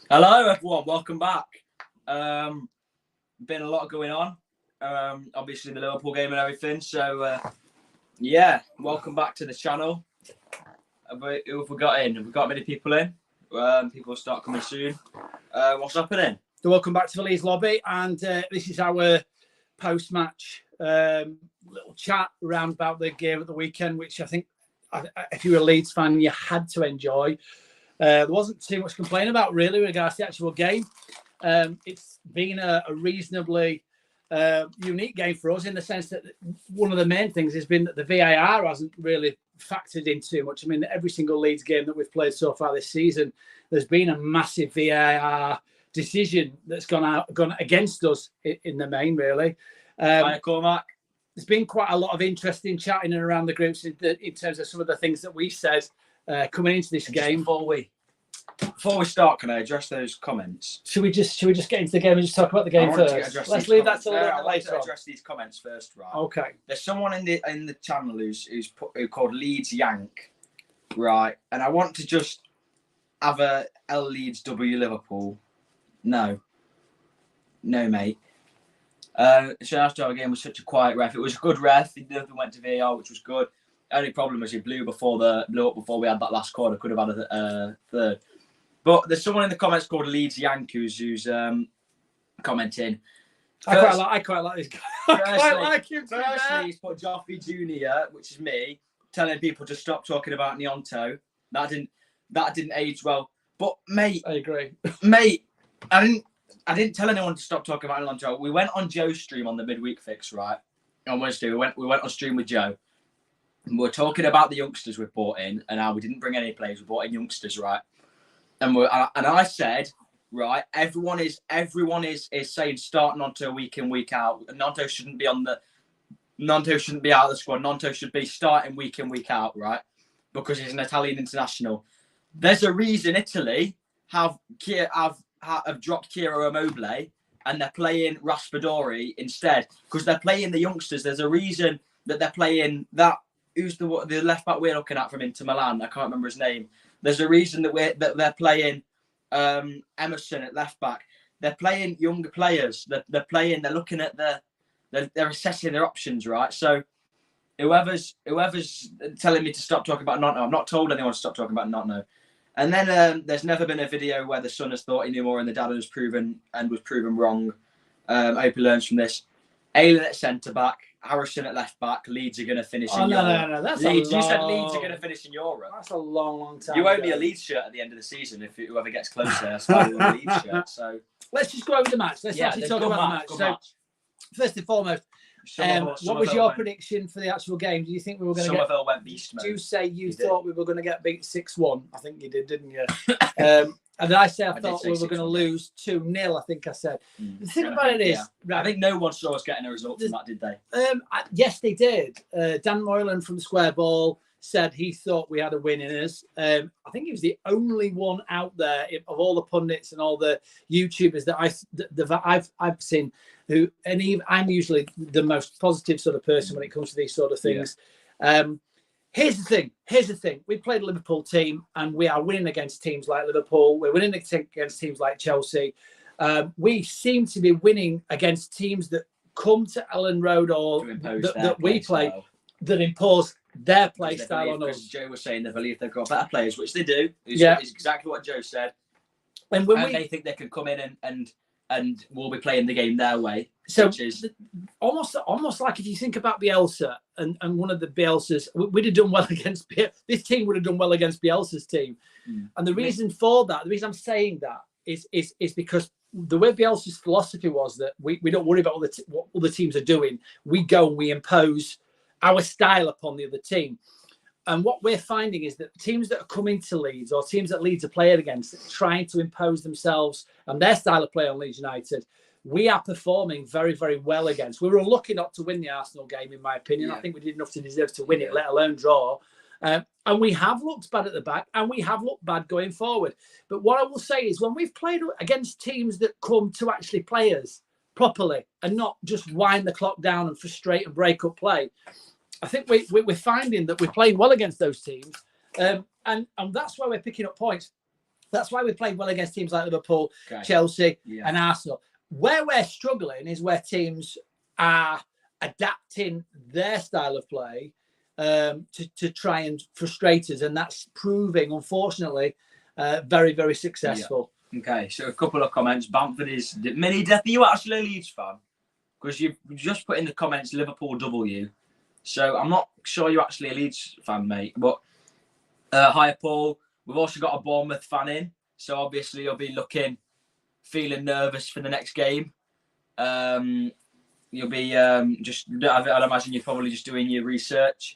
Hello, everyone. Welcome back. Been a lot going on. Obviously, the Liverpool game and everything. So, welcome back to the channel. Who have we got in? Have we got many people in? People will start coming soon. What's happening? So welcome back to the Leeds lobby, and this is our post-match little chat around about the game at the weekend, which I think, if you were a Leeds fan, you had to enjoy. There wasn't too much to complain about, really, with regards to the actual game. It's been a reasonably unique game for us in the sense that one of the main things has been that the VAR hasn't really factored in too much. I mean, every single Leeds game that we've played so far this season, there's been a massive VAR decision that's gone against us in the main, really. Hi, Cormac. There's been quite a lot of interesting chatting around the groups in terms of some of the things that we said coming into this game. Before we start, can I address those comments? Should we just get into the game and just talk about the game first? Let's leave that till later. I'd like to address these comments first, right? Okay. There's someone in the channel who's called Leeds Yank, right? And I want to just have a L Leeds W Liverpool. No, mate. Our game was such a quiet ref. It was a good ref. Nothing went to VAR, which was good. Only problem was he blew up before we had that last corner. Could have had a third. But there's someone in the comments called Leeds Yank who's commenting. I quite like this guy. I like him. Firstly, he's put Joffrey Jr., which is me, telling people to stop talking about Nyonto. That didn't age well. But mate, I agree. Mate, I didn't tell anyone to stop talking about Nyonto. We went on Joe's stream on the midweek fix, right? On Wednesday, we went on stream with Joe. And we're talking about the youngsters we've brought in and how we didn't bring any players. We brought in youngsters, right? And I said, right, everyone is saying start Nonto week in, week out. Nonto shouldn't be out of the squad. Nonto should be starting week in, week out, right? Because he's an Italian international. There's a reason Italy have dropped Kiro Immobile and they're playing Raspadori instead because they're playing the youngsters. There's a reason that they're playing that. Who's the left back we're looking at from Inter Milan? I can't remember his name. There's a reason that they're playing Emerson at left back. They're playing younger players. They're looking at they're assessing their options, right? So whoever's telling me to stop talking about Nonto, I'm not told anyone to stop talking about Nonto. And then there's never been a video where the son has thought he knew more and the dad was proven wrong. I hope he learns from this. Aylan at centre back, Harrison at left back. Leeds are going to finish in Europe. No. That's Leeds. You said Leeds are going to finish in Europe. That's a long time. You owe me a Leeds shirt at the end of the season if whoever gets closer. That's why you want a Leeds shirt. So let's just go over the match. Let's actually talk about the match. So first and foremost, what was your prediction for the actual game? Do you think we were going to Somerville went beast mode. Do you say you thought we were going to get beat 6-1? I think you did, didn't you? And I thought we were going to lose 2-0, I think I said. The thing about it is... Yeah. Right, I think no one saw us getting a result from that, did they? Yes, they did. Dan Moylan from the Square Ball said he thought we had a win in us. I think he was the only one out there of all the pundits and all the YouTubers that I've seen I'm usually the most positive sort of person when it comes to these sort of things. Yeah. Here's the thing. We played a Liverpool team and we are winning against teams like Liverpool. We're winning against teams like Chelsea. We seem to be winning against teams that come to Ellen Road or that we play that impose their play style on us. Joe was saying they believe they've got better players, which they do. It's exactly what Joe said. And they think they can come in and we'll be playing the game their way. So almost like if you think about Bielsa and one of the Bielsas, we'd have done well against this team would have done well against Bielsa's team. And the reason for that, the reason I'm saying that is because the way Bielsa's philosophy was that we don't worry about what other teams are doing. We go and we impose our style upon the other team. And what we're finding is that teams that are coming to Leeds or teams that Leeds are playing against, trying to impose themselves and their style of play on Leeds United, we are performing very, very well against. We were unlucky not to win the Arsenal game, in my opinion. Yeah. I think we did enough to deserve to win it, let alone draw. And we have looked bad at the back and we have looked bad going forward. But what I will say is when we've played against teams that come to actually play us properly and not just wind the clock down and frustrate and break up play, I think we're finding that we're playing well against those teams. And that's why we're picking up points. That's why we played well against teams like Liverpool, Chelsea, and Arsenal. Where we're struggling is where teams are adapting their style of play to try and frustrate us, and that's proving, unfortunately, very, very successful. Yeah. Okay, so a couple of comments. Bamford is Mini Death. Are you actually a Leeds fan? Because you've just put in the comments Liverpool W. So I'm not sure you're actually a Leeds fan, mate. But hi, Paul. We've also got a Bournemouth fan in. So obviously you'll be feeling nervous for the next game. You'll be I'd imagine you're probably just doing your research.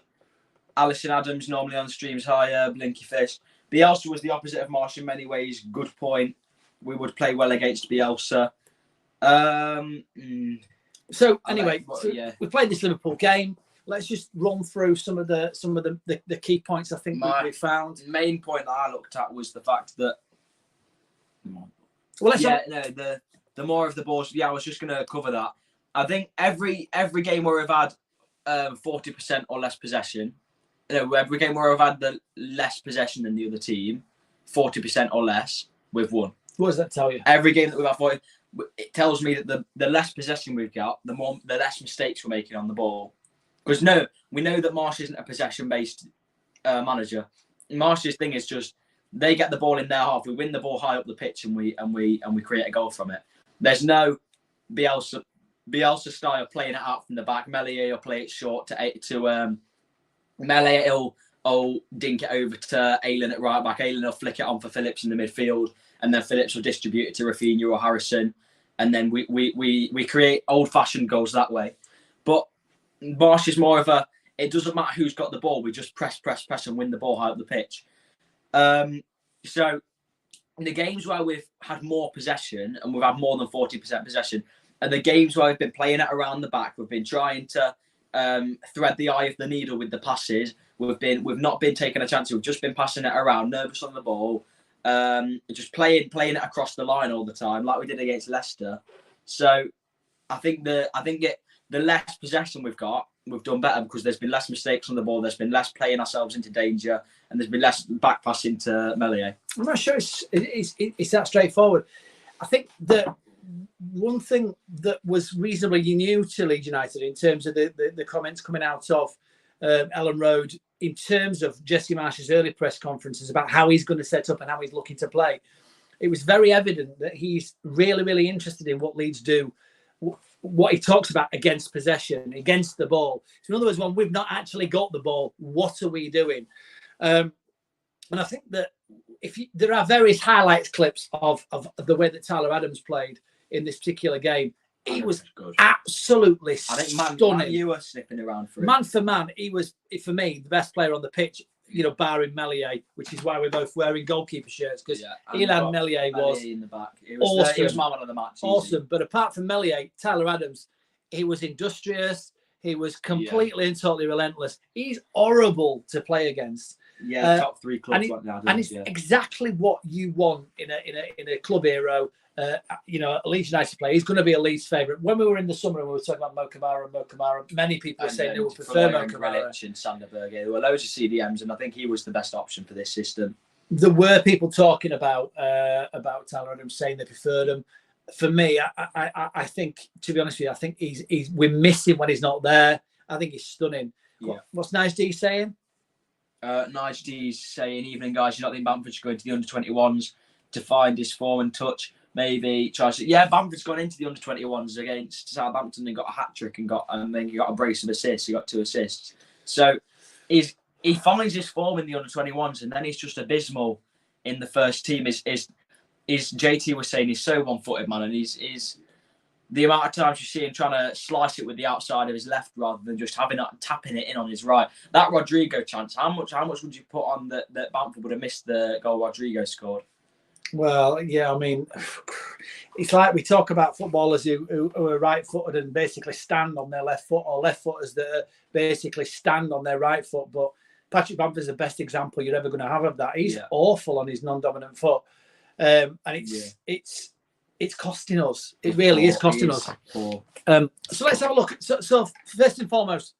Alison Adams, normally on streams, hi, Blinky Fish. Bielsa was the opposite of Marsh in many ways. Good point. We would play well against Bielsa. So anyway, we played this Liverpool game. Let's just run through some of the key points I think we found. The main point that I looked at was the fact that the more of the balls. Yeah, I was just going to cover that. I think every game where we've had 40% or less possession, every game where we've had the less possession than the other team, 40% or less, we've won. What does that tell you? Every game that we've had 40, it tells me that the less possession we've got, the less mistakes we're making on the ball. Because we know that Marsh isn't a possession-based manager. Marsh's thing is just they get the ball in their half, we win the ball high up the pitch, and we create a goal from it. There's no Bielsa style playing it out from the back. Meslier will play it short to Meslier. He'll dink it over to Aylan at right back. Aylan will flick it on for Phillips in the midfield, and then Phillips will distribute it to Rafinha or Harrison, and then we create old-fashioned goals that way. But Marsh is more of it doesn't matter who's got the ball, we just press and win the ball high up the pitch. So in the games where we've had more possession and we've had more than 40% possession, and the games where we've been playing it around the back, we've been trying to thread the eye of the needle with the passes. We've not been taking a chance. We've just been passing it around, nervous on the ball, just playing it across the line all the time, like we did against Leicester. So I think the less possession we've got, we've done better because there's been less mistakes on the ball. There's been less playing ourselves into danger, and there's been less back passing to Meslier. I'm not sure it's that straightforward. I think that one thing that was reasonably new to Leeds United in terms of the comments coming out of Ellen Road in terms of Jesse Marsh's early press conferences about how he's going to set up and how he's looking to play, it was very evident that he's really, really interested in what Leeds do, what he talks about against possession, against the ball. So in other words, when we've not actually got the ball, what are we doing? And I think that there are various highlights clips of the way that Tyler Adams played in this particular game. He was absolutely stunning. You were sniffing around for him. Man for man, he was, for me, the best player on the pitch, barring Meslier, which is why we're both wearing goalkeeper shirts, because Illan Meslier was in the back. Awesome. He was my man of the match. Awesome. But apart from Meslier, Tyler Adams, he was industrious. He was completely and totally relentless. He's horrible to play against. Yeah, top three clubs. And it's exactly what you want in a club hero. A Leeds United player. He's going to be a Leeds favourite. When we were in the summer and we were talking about Mo Kamara, many people were saying they would prefer Mo Kamara. And Sanderberg. There were loads of CDMs, and I think he was the best option for this system. There were people talking about Tyler Adams saying they preferred him. For me, I think, to be honest with you, I think we miss him when he's not there. I think he's stunning. Yeah. What's Nige D saying? Nige D's saying, evening guys, you don't think Bamford should go into the under-21s to find his form and touch? Maybe try to. Yeah, Bamford's gone into the under-21s against Southampton and got a hat-trick and then he got a brace of assists. He got 2 assists. So he finds his form in the under-21s, and then he's just abysmal in the first team. Is JT was saying, he's so one-footed, man, and he's the amount of times you see him trying to slice it with the outside of his left rather than just tapping it in on his right. That Rodrigo chance, how much would you put on that Bamford would have missed the goal Rodrigo scored? Well, yeah, I mean, it's like we talk about footballers who are right-footed and basically stand on their left foot, or left-footers that basically stand on their right foot. But Patrick Bamford's the best example you're ever going to have of that. He's awful on his non-dominant foot, and it's costing us. It really is costing us. So let's have a look. So first and foremost,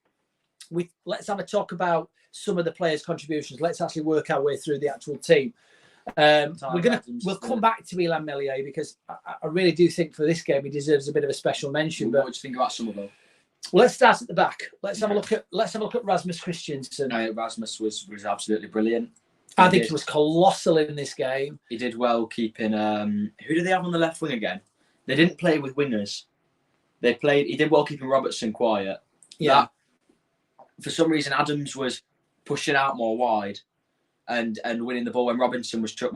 let's have a talk about some of the players' contributions. Let's actually work our way through the actual team. We'll come back to Illan Meslier because I really do think for this game he deserves a bit of a special mention. What do you think about Somerville? Well, let's start at the back. Let's have a look at Rasmus Christensen. Rasmus was absolutely brilliant. I think he was colossal in this game. He did well keeping. Who did they have on the left wing again? They didn't play with wingers. He did well keeping Robertson quiet. Yeah. For some reason, Adams was pushing out more wide and winning the ball when Robertson was trying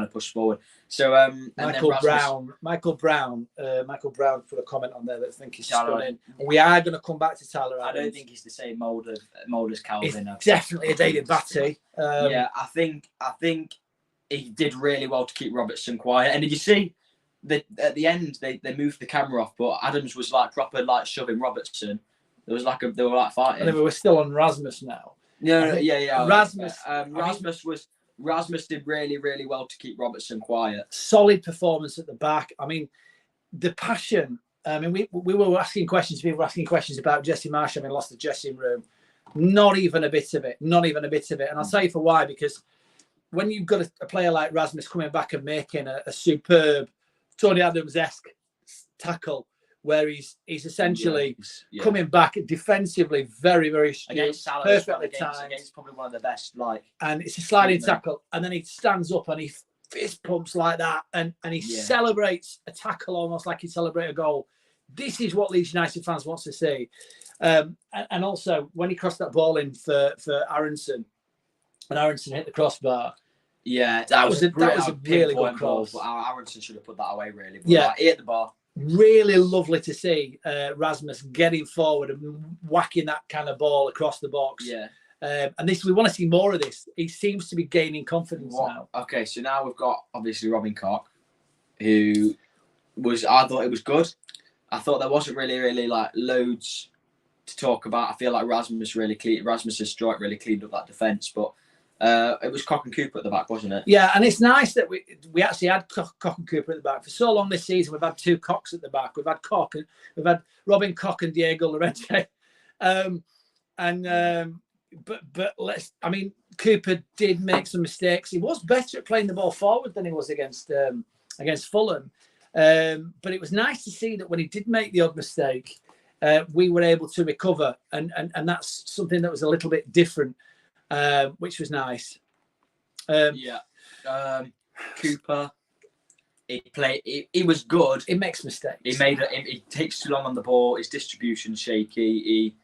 to push forward. So Michael Brown put a comment on there that I think is stunning. And we are going to come back to Tyler Adams. I don't think he's the same mould as Calvin. It's definitely a David Batty. Yeah, I think he did really well to keep Robertson quiet. And did you see at the end they moved the camera off, but Adams was like proper like shoving Robertson. They were like fighting. And then we're still on Rasmus now. Yeah. Rasmus did really, really well to keep Robertson quiet. Solid performance at the back. I mean, the passion. I mean, we were asking questions. People were asking questions about Jesse Marsh having lost the dressing room. Not even a bit of it. And I'll tell you for why. Because when you've got a player like Rasmus coming back and making a superb Tony Adams-esque tackle, where he's essentially coming back defensively, very, very perfectly timed. Against probably one of the best, and it's a sliding tackle, and then he stands up and he fist pumps like that, and he celebrates a tackle almost like he celebrates a goal. This is what Leeds United fans want to see. And also when he crossed that ball in for Aronson, and Aronson hit the crossbar. Yeah, that was a really good cross. Aronson should have put that away, really. But yeah, he hit the bar. Really lovely to see Rasmus getting forward and whacking that kind of ball across the box. Yeah. And we want to see more of this. He seems to be gaining confidence now. Okay, so now we've got obviously Robin Koch, I thought it was good. I thought there wasn't really loads to talk about. I feel like Rasmus's strike really cleaned up that defence, but it was Koch and Cooper at the back, wasn't it? Yeah, and it's nice that we actually had Koch and Cooper at the back. For so long this season, we've had two Kochs at the back. We've had Robin Koch and Diego Llorente. Cooper did make some mistakes. He was better at playing the ball forward than he was against Fulham. But it was nice to see that when he did make the odd mistake, we were able to recover, and that's something that was a little bit different. Which was nice. Cooper, he was good. He makes mistakes. He takes too long on the ball. His distribution's shaky. He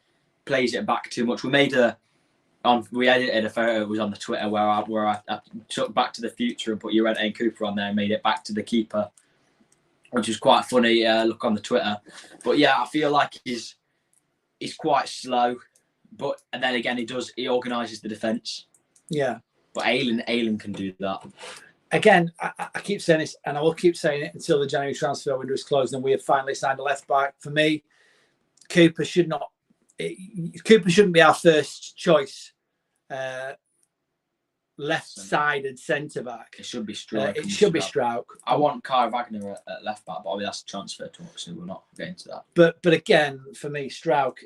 plays it back too much. We edited a photo. It was on the Twitter where I took Back to the Future and put Llorente and Cooper on there and made it back to the keeper, which was quite funny. Look on the Twitter. But yeah, I feel like he's quite slow. And then again, he organises the defence. Yeah. But Ayling can do that. Again, I keep saying this, and I will keep saying it until the January transfer window is closed and we have finally signed a left back. For me, Cooper shouldn't be our first choice left-sided centre back. It should be Struijk. Struijk. I want Kai Wagner at left back, but obviously that's a transfer talk, so we're not getting to that. But again, for me, Struijk.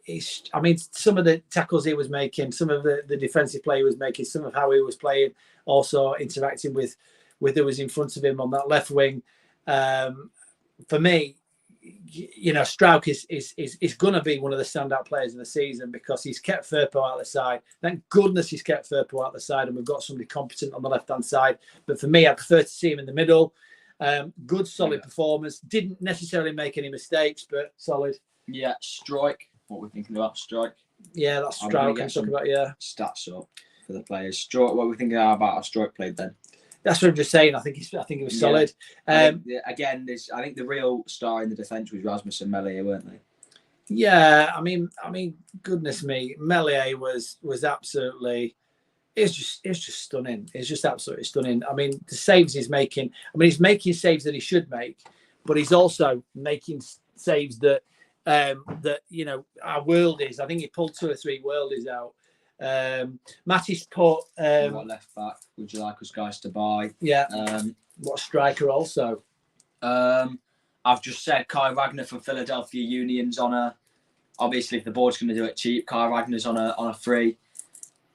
Some of the tackles he was making, some of the defensive play he was making, some of how he was playing, also interacting with who was in front of him on that left wing. For me, Struijk is going to be one of the standout players in the season because he's kept Firpo out the side. Thank goodness he's kept Firpo out the side, and we've got somebody competent on the left-hand side. But for me, I prefer to see him in the middle. Good, solid performance. Didn't necessarily make any mistakes, but solid. Yeah, Struijk. What we're thinking about Struijk. Yeah, that's Struijk I'm talking about. Yeah, stats up for the players. Struijk. What we're thinking about how Struijk played then. That's what I'm just saying. I think he was solid. I think the real star in the defence was Rasmus and Meslier, weren't they? Yeah, I mean, goodness me, Meslier was absolutely. It's just stunning. It's just absolutely stunning. I mean, the saves he's making. He's making saves that he should make, but he's also making saves that our worldies. I think he pulled 2 or 3 worldies out. Matty's put what left back would you like us guys to buy? Yeah. What striker also? I've just said Kai Wagner from Philadelphia Union's on a. Obviously, if the board's going to do it cheap, Kai Wagner's on a free.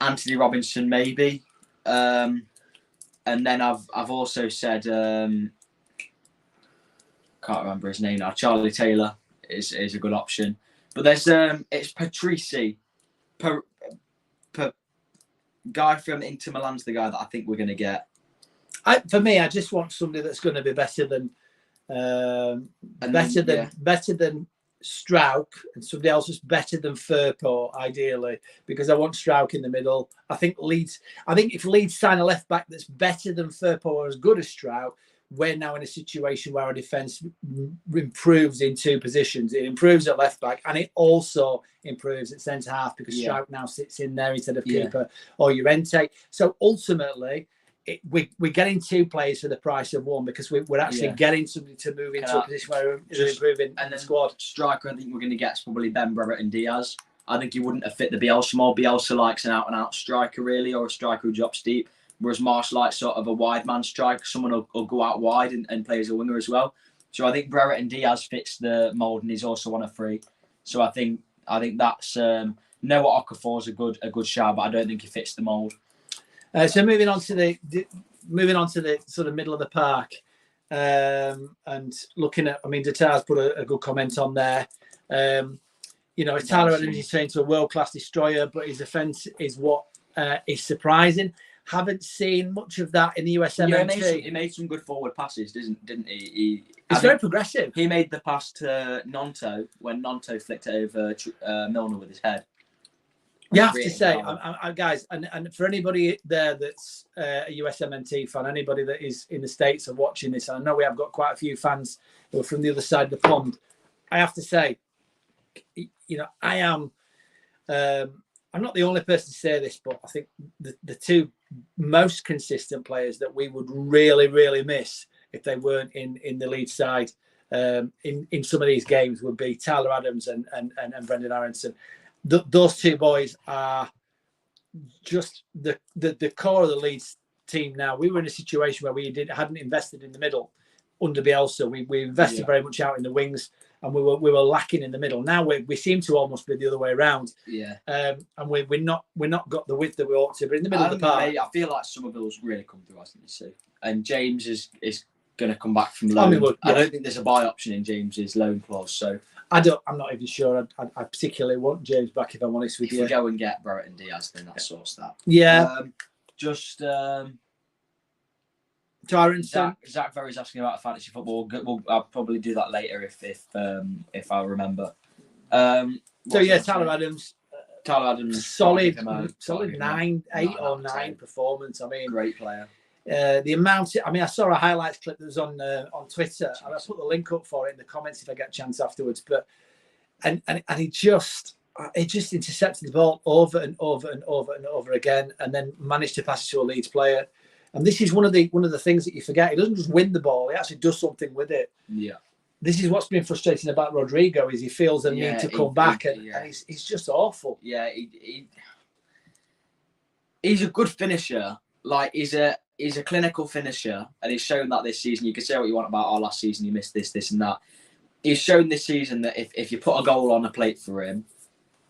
Anthony Robinson maybe. And then I've also said can't remember his name now. Charlie Taylor is a good option, but there's it's Patrici, guy from Inter Milan's the guy that I think we're going to get. For me, I just want somebody that's going to be better than better than Strauch, and somebody else that's better than Firpo, ideally, because I want Strauch in the middle. I think if Leeds sign a left back that's better than Firpo or as good as Strauch, we're now in a situation where our defence improves in two positions. It improves at left back and it also improves at centre half because Strauch now sits in there instead of keeper or Llorente. So ultimately, we're getting two players for the price of one because we're actually getting somebody to move into a position where we're improving in the squad. Striker, I think we're going to get is probably Ben Brereton Diaz. I think he wouldn't have fit the Bielsa mold. Bielsa likes an out-and-out striker, really, or a striker who drops deep. Whereas Marsh likes sort of a wide man striker. Someone will go out wide and play as a winger as well. So I think Brereton Diaz fits the mould and he's also on a free. So I think that's Noah Okafor is a good shout, but I don't think he fits the mould. So moving on to the sort of middle of the park, and looking at, I mean, Datar's put a good comment on there. Tyler Adams is turned to a world-class destroyer, but his offence is what is surprising. Haven't seen much of that in the USMNT. Yeah, he made some good forward passes, didn't he? He's very progressive. He made the pass to Nonto when Nonto flicked it over Milner with his head. You have to say, guys, and for anybody there that's a USMNT fan, anybody that is in the States and watching this, I know we have got quite a few fans who are from the other side of the pond. I have to say, I am. I'm not the only person to say this, but I think the two most consistent players that we would really, really miss if they weren't in the Leeds side in some of these games would be Tyler Adams and Brendan Aronson. Those two boys are just the core of the Leeds team now. We were in a situation where we hadn't invested in the middle under Bielsa. We invested very much out in the wings, and we were lacking in the middle. Now we seem to almost be the other way around. Yeah. And we're not got the width that we ought to. But in the middle of the park, I feel like Somerville's really come through, hasn't he? So, and James is going to come back from loan. I don't think there's a buy option in James's loan clause. So I'm not even sure. I particularly want James back, if I'm honest with you. If we go and get Brereton Diaz, then that sorts that. Yeah. Zach Verry's asking about fantasy football. I'll probably do that later if I remember. Tyler Adams. Solid 8 or 9 performance. I mean, great player. The amount. I mean, I saw a highlights clip that was on Twitter, and I put the link up for it in the comments if I get a chance afterwards. But and he just intercepted the ball over and over and over and over again, and then managed to pass it to a Leeds player. And this is one of the things that you forget. He doesn't just win the ball; he actually does something with it. Yeah. This is what's been frustrating about Rodrigo is he feels the need to come back, and he's just awful. Yeah, he's a good finisher. Like he's a clinical finisher, and he's shown that this season. You can say what you want about our last season. You missed this, and that. He's shown this season that if you put a goal on a plate for him,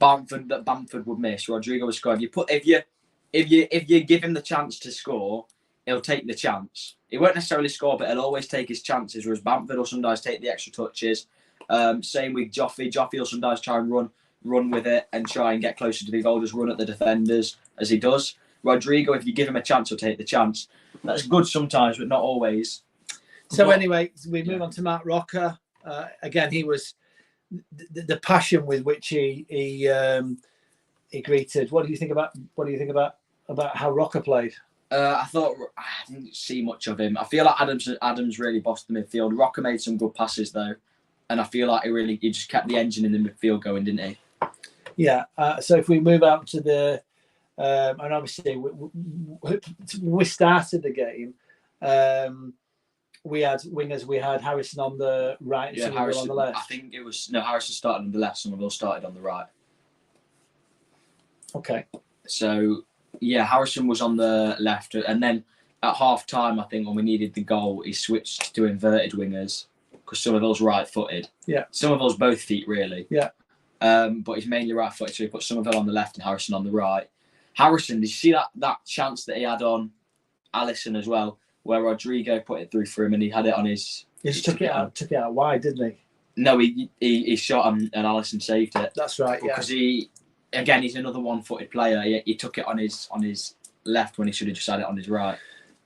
Bamford would miss. Rodrigo would score. If you give him the chance to score, he'll take the chance. He won't necessarily score, but he'll always take his chances. Whereas Bamford will sometimes take the extra touches. Same with Joffrey. Joffrey will sometimes try and run with it and try and get closer to the goal. Just run at the defenders as he does. Rodrigo, if you give him a chance, he'll take the chance. That's good sometimes, but not always. So anyway, we move on to Mark Roca. Again, he was the passion with which he greeted. What do you think about how Roca played? I didn't see much of him. I feel like Adams really bossed the midfield. Roca made some good passes though, and I feel like he just kept the engine in the midfield going, didn't he? Yeah. So if we move out to the and obviously we started the game. We had wingers. We had Harrison on the right and Somerville on the left. I think it was Harrison started on the left. Somerville started on the right. Okay. So yeah, Harrison was on the left, and then at half time, I think when we needed the goal, he switched to inverted wingers because Somerville's right-footed. Yeah. Somerville's both feet really. Yeah. But he's mainly right-footed, so he put Somerville on the left and Harrison on the right. Harrison, did you see that chance that he had on Alisson as well, where Rodrigo put it through for him and he had it on his... He just took it out wide, didn't he? No, he shot him and Alisson saved it. That's right, yeah. Because he's another one-footed player. He took it on his left when he should have just had it on his right.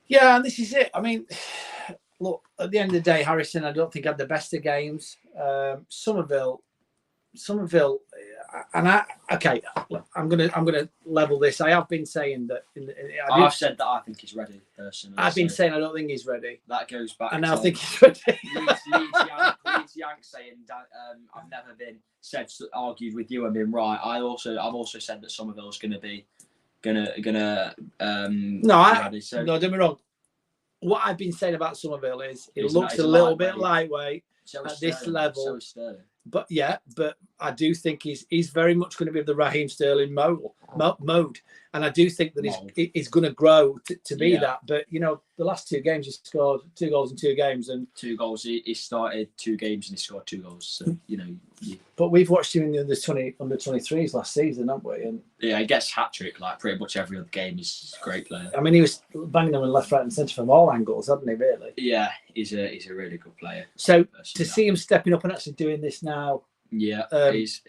Yeah, and this is it. I mean, look, at the end of the day, Harrison, I don't think had the best of games. Somerville, and I'm gonna level this. I have been saying that. I've said that I think he's ready personally. I've been saying I don't think he's ready. That goes back. And now I think he's ready. Leeds Yank saying that I've never been argued with you and been right. I've also said that Somerville's gonna be ready. So, no, don't be wrong. What I've been saying about Somerville is it looks a little bit lightweight at this level. So is Sterling. But I do think he's very much going to be of the Raheem Sterling mode, and I do think that he's going to grow to be that. But the last 2 games he scored 2 goals in 2 games, and 2 goals. He started 2 games and he scored 2 goals. So But we've watched him in the under 23s last season, haven't we? And yeah, he gets hat trick like pretty much every other game. He's a great player. I mean, he was banging them in left, right, and centre from all angles, hadn't he? Really? Yeah, he's a really good player. So to see him stepping up and actually doing this now. Yeah, he's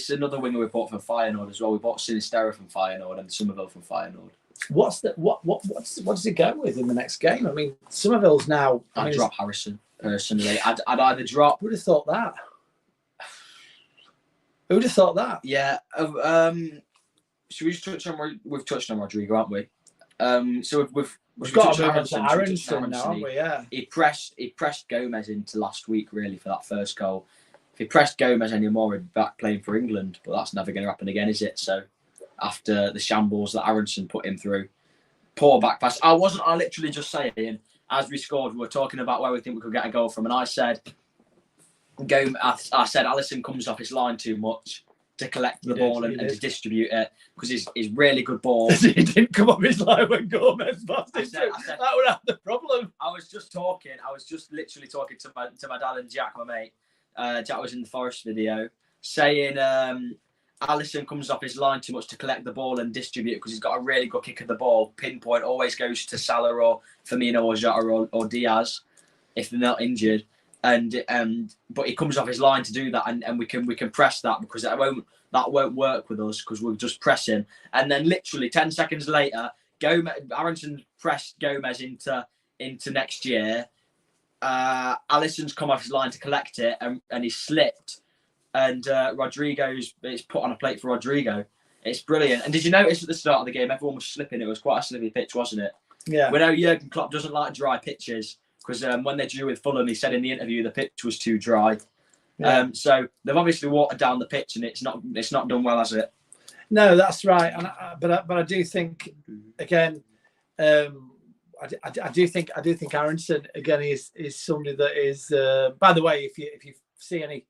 another winger we bought from Feyenoord as well. We bought Sinistera from Feyenoord and Somerville from Feyenoord. What does he go with in the next game? I mean, Somerville's now. I'd drop Harrison personally. I'd either drop. Who'd have thought that? Who'd have thought that? Yeah. Should we just touch on? We've touched on Rodrigo, haven't we? So we've got to move on to Aronson now, haven't we? Yeah. He pressed Gomez into last week really for that first goal. If he pressed Gomez anymore, he'd be back playing for England, but that's never going to happen again, is it? So after the shambles that Aronson put him through, poor back pass. I literally just saying as we scored, we were talking about where we think we could get a goal from, and I said Alisson comes off his line too much to collect the ball and to distribute it because he's really good ball. He didn't come off his line when Gomez passed it. That would have the problem. I was just literally talking to my dad and Jack, my mate. Jack was in the Forest video saying Alisson comes off his line too much to collect the ball and distribute because he's got a really good kick of the ball. Pinpoint always goes to Salah or Firmino or Jota or Diaz if they're not injured. But he comes off his line to do that, and we can press that because that won't work with us because we'll just press him. And then literally 10 seconds later, Aronson pressed Gomez into next year. Alisson's come off his line to collect it and he slipped, and it's put on a plate for Rodrigo. It's brilliant. And did you notice at the start of the game everyone was slipping? It was quite a slippy pitch, wasn't it? Yeah. We know Jurgen Klopp doesn't like dry pitches because when they drew with Fulham, he said in the interview the pitch was too dry. Yeah. So they've obviously watered down the pitch and it's not done well, has it? No, that's right. And but I do think again. I do think Aronson again is somebody that is. By the way, if you see any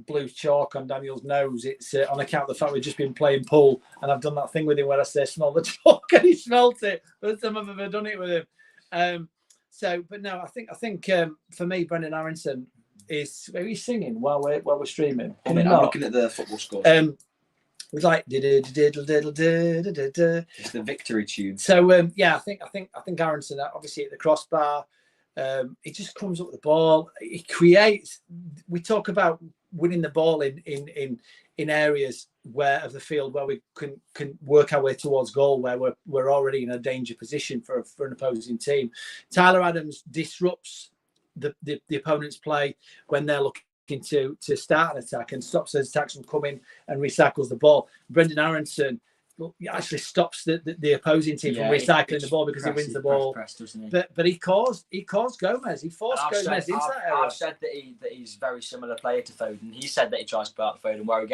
blue chalk on Daniel's nose, it's on account of the fact we've just been playing pool, and I've done that thing with him where I say smell the chalk, and he smelt it. First time I've ever done it with him. But no, I think for me, Brendan Aronson is. Are you singing while we're streaming? I'm looking at the football score. It was like it's the victory tune. So I think Aronson obviously at the crossbar, he just comes up with the ball. He creates. We talk about winning the ball in areas of the field where we can work our way towards goal, where we're already in a danger position for an opposing team. Tyler Adams disrupts the opponent's play when they're looking to start an attack and stops those attacks from coming and recycles the ball. Brendan Aronson actually stops the opposing team from recycling the ball because he wins the ball. But he caused Gomez. He forced Gomez into that area. I've said that he's a very similar player to Foden. He said that he tries to play out Foden where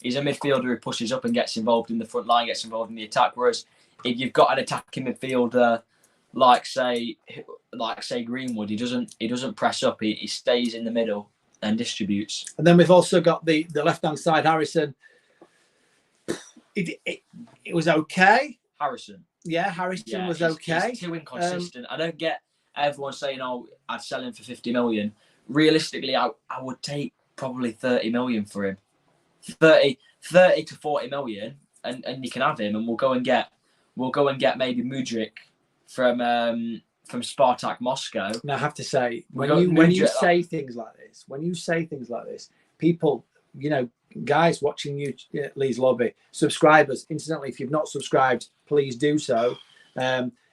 he's a midfielder who pushes up and gets involved in the front line, gets involved in the attack. Whereas if you've got an attacking midfielder like say Greenwood, he doesn't press up. He stays in the middle and distributes. And then we've also got the left-hand side, Harrison. It was okay. Harrison was okay. He's too inconsistent. I don't get everyone saying, "Oh, I'd sell him for 50 million." Realistically, I would take probably 30 million for him. 30 to 40 million, and you can have him, and we'll go and get we'll go and get maybe Mudryk from Spartak Moscow. Now I have to say, when you say things like this, people, guys watching you, Leeds Lobby, subscribers, incidentally, if you've not subscribed, please do so.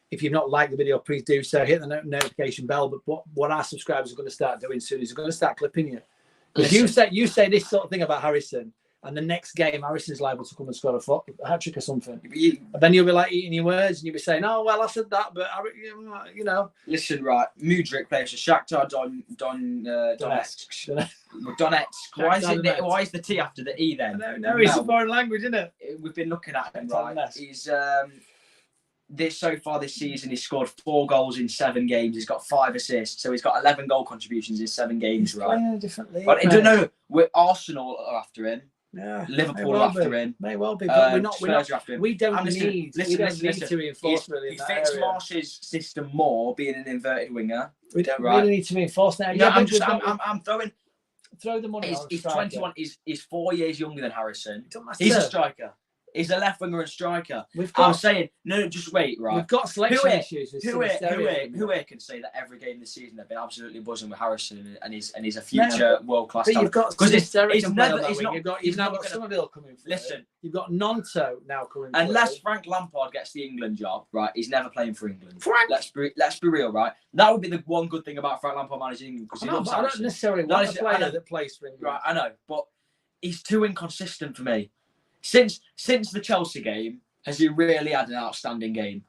If you've not liked the video, please do so. Hit the notification bell. But what our subscribers are going to start doing soon is they're going to start clipping you. Because you say this sort of thing about Harrison, and the next game Harrison's liable to come and score a hat trick or something. And then you'll be like eating your words, and you'll be saying, "Oh well, I said that, but Listen, right? Mudryk plays for Shakhtar Donetsk. Donetsk. Why is the T after the E then? No, it's a foreign language, isn't it? We've been looking at him, right? He's so far this season, he's scored 4 goals in 7 games. He's got 5 assists, so he's got 11 goal contributions in 7 games, he's right? Playing in a different league. But I don't know. Arsenal are after him. Yeah, Liverpool after him. May well be, but we don't need to reinforce really. He fits Marsh's system more, being an inverted winger. We don't really need to reinforce now. Yeah, I'm throwing. Throw the money. He's 21. He's 4 years younger than Harrison. He's a striker. He's a left winger and striker. I'm saying, no, just wait, right? We've got selection issues. Who here can say that every game this season they've been absolutely buzzing with Harrison and he's a future world class talent? You've got because it's never. You've now got Somerville coming through. Listen, you've got Nonto now coming. Unless Frank Lampard gets the England job, right? He's never playing for England. Let's be real, right? That would be the one good thing about Frank Lampard managing England because he loves Harrison. I don't necessarily want a player that plays for England. Right, I know, but he's too inconsistent for me. Since the Chelsea game, has he really had an outstanding game?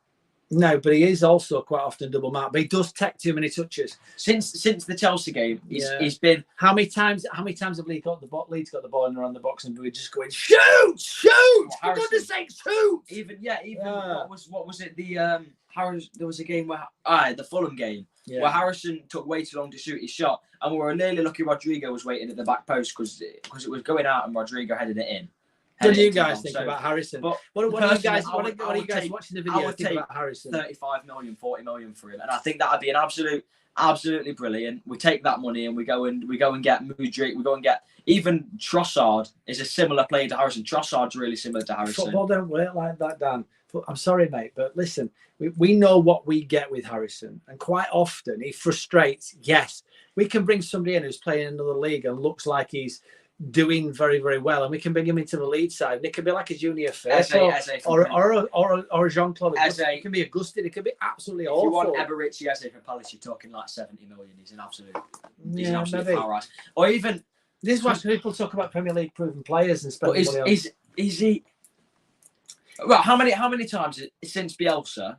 No, but he is also quite often double marked. But he does take too many touches. Since the Chelsea game, he's been. How many times have Leeds got the ball in around the box and we're just going shoot! For goodness sake, shoot! Even what was it? The Harris. There was a game where the Fulham game where Harrison took way too long to shoot his shot, and we were nearly lucky Rodrigo was waiting at the back post because it was going out and Rodrigo headed it in. What do you guys think about Harrison? But what are you guys watching the video think about Harrison? 35 million, 40 million for him, and I think that would be an absolutely brilliant. We take that money and we go and get Mudryk. We go and get even Trossard is a similar player to Harrison. Trossard's really similar to Harrison. Football don't work like that, Dan. I'm sorry, mate, but listen, we know what we get with Harrison, and quite often he frustrates. Yes, we can bring somebody in who's playing in another league and looks like he's doing very, very well, and we can bring him into the Leeds side. And it can be like a Junior Firpo or a Jean-Claude. It can be a Gustin. It can be absolutely awful. If you want Eberici Eze for Palace, you're talking like 70 million. He's an absolute power ass. Or even this is why people talk about Premier League proven players and spending money on. Is he? Well, how many times since Bielsa?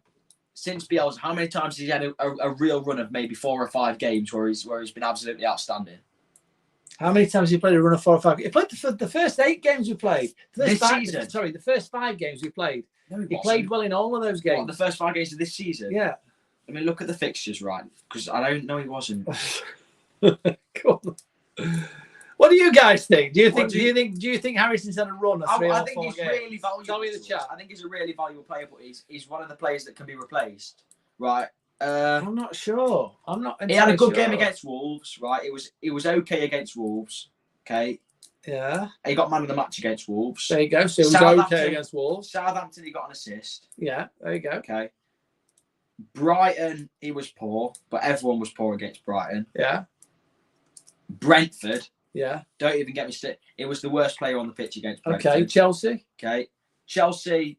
How many times has he had a real run of maybe 4 or 5 games where he's been absolutely outstanding? How many times have you played a run of 4 or 5? He played the first 8 games we played. This season? Sorry, the first 5 games we played. No, he played well in all of those games. What, the first 5 games of this season? Yeah. I mean, look at the fixtures, right? Because I don't know he wasn't. Cool. What do you guys think? Do you think Harrison's had a run of 3 or 4 games? I think he's really valuable. Tell me in the chat. I think he's a really valuable player, but he's one of the players that can be replaced, right? I'm not sure. He had a good game against Wolves, right? It was okay against Wolves. Okay. Yeah. He got man of the match against Wolves. There you go. So it was okay against Wolves. Southampton, he got an assist. Yeah. There you go. Okay. Brighton, he was poor, but everyone was poor against Brighton. Yeah. Brentford. Yeah. Don't even get me started. It was the worst player on the pitch against Brentford. Okay. Chelsea. Okay. Chelsea.